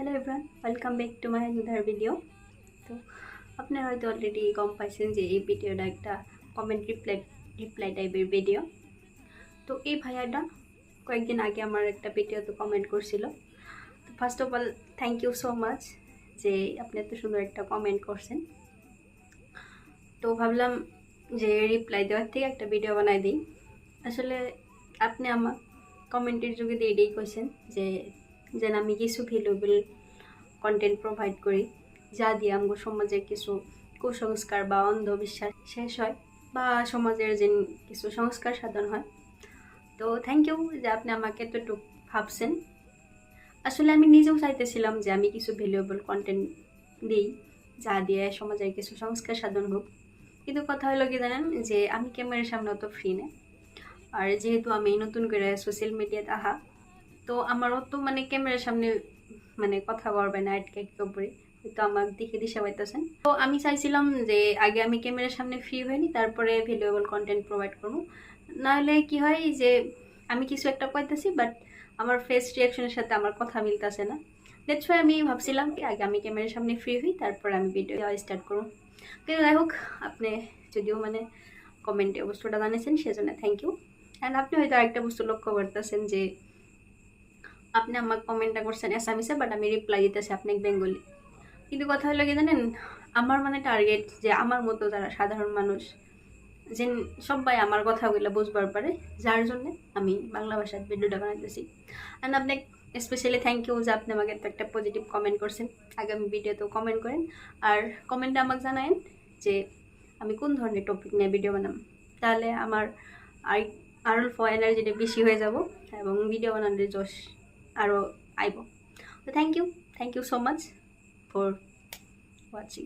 Hello everyone, welcome back to my another video. তো আপনারা হয়তো অলরেডি গম পাইছেন যে এই ভিডিওটা একটা কমেন্ট রিপ্লাই টাইপের ভিডিও। তো এই ভাইয়াটা কয়েকদিন আগে আমার একটা ভিডিওতে কমেন্ট করছিল। তো first of all thank you so much যে আপনি এত সুন্দর একটা কমেন্ট করছেন। তো ভাবলাম যে রিপ্লাই দেওয়ার থেকে একটা ভিডিও বানাই দিই। আসলে আপনি আমার কমেন্টের যুগে দিয়ে এটাই কইছেন যে যেন আমি কিছু ভ্যালুয়েবল কন্টেন্ট প্রোভাইড করি, যা দিয়ে আমগো সমাজের কিছু কুসংস্কার বা অন্ধবিশ্বাস শেষ হয় বা সমাজের যে কিছু সংস্কার সাধন হয়। তো থ্যাংক ইউ যে আপনি আমাকে এতটুকু ভাবছেন। আসলে আমি নিজেও চাইতেছিলাম যে আমি কিছু ভ্যালুয়েবল কন্টেন্ট দিই, যা দিয়ে সমাজের কিছু সংস্কার সাধন হোক। কিন্তু কথা হলো কি জানেন, যে আমি ক্যামেরার সামনে অত ফ্রি না। আর যেহেতু আমি নতুন করে সোশ্যাল মিডিয়াতে আহা, তো আমার অত ক্যামেরার সামনে কথা বলবে না, আটকে উপরে হয়তো আমার দেখে দিশা পাইতেছেন। তো আমি চাইছিলাম যে আগে আমি ক্যামেরার সামনে ফ্রি হইনি, তারপরে ভ্যালুয়েবল কন্টেন্ট প্রোভাইড করবো। নাহলে কি হয় যে আমি কিছু একটা কইতেছি বাট আমার ফেস রিয়াকশনের সাথে আমার কথা মিলতেছে না। দ্যাটস ওয়াই আমি ভাবছিলাম কি আগে আমি ক্যামেরার সামনে ফ্রি হই, তারপরে আমি ভিডিও দেওয়া স্টার্ট করবো। কিন্তু যাই হোক, আপনি যদিও কমেন্টে বস্তুটা জানিয়েছেন, সেজন্য থ্যাংক ইউ। অ্যান্ড আপনি হয়তো আরেকটা বস্তু লক্ষ্য করতেছেন যে আপনি আমার কমেন্টটা করছেন অ্যাসামিসে, বাট আমি রিপ্লাই দিতেছি আপনি বেঙ্গলি। কিন্তু কথা হলো কি জানেন, আমার টার্গেট যে আমার মতো যারা সাধারণ মানুষ যে সবাই আমার কথাগুলো বুঝবার পারে, যার জন্য আমি বাংলা ভাষার ভিডিওটা বানাইতেছি। অ্যান্ড আপনি স্পেশালি থ্যাংক ইউ যে আপনি আমাকে একটা পজিটিভ কমেন্ট করছেন। আগামী ভিডিওতেও কমেন্ট করেন, আর কমেন্টে আমাকে জানায়েন যে আমি কোন ধরনের টপিক নিয়ে ভিডিও বানাম। তাহলে আমার আরও এনার্জিটা বেশি হয়ে যাব এবং ভিডিও বানানোর জোশ আরও আইব। তো thank you so much for watching.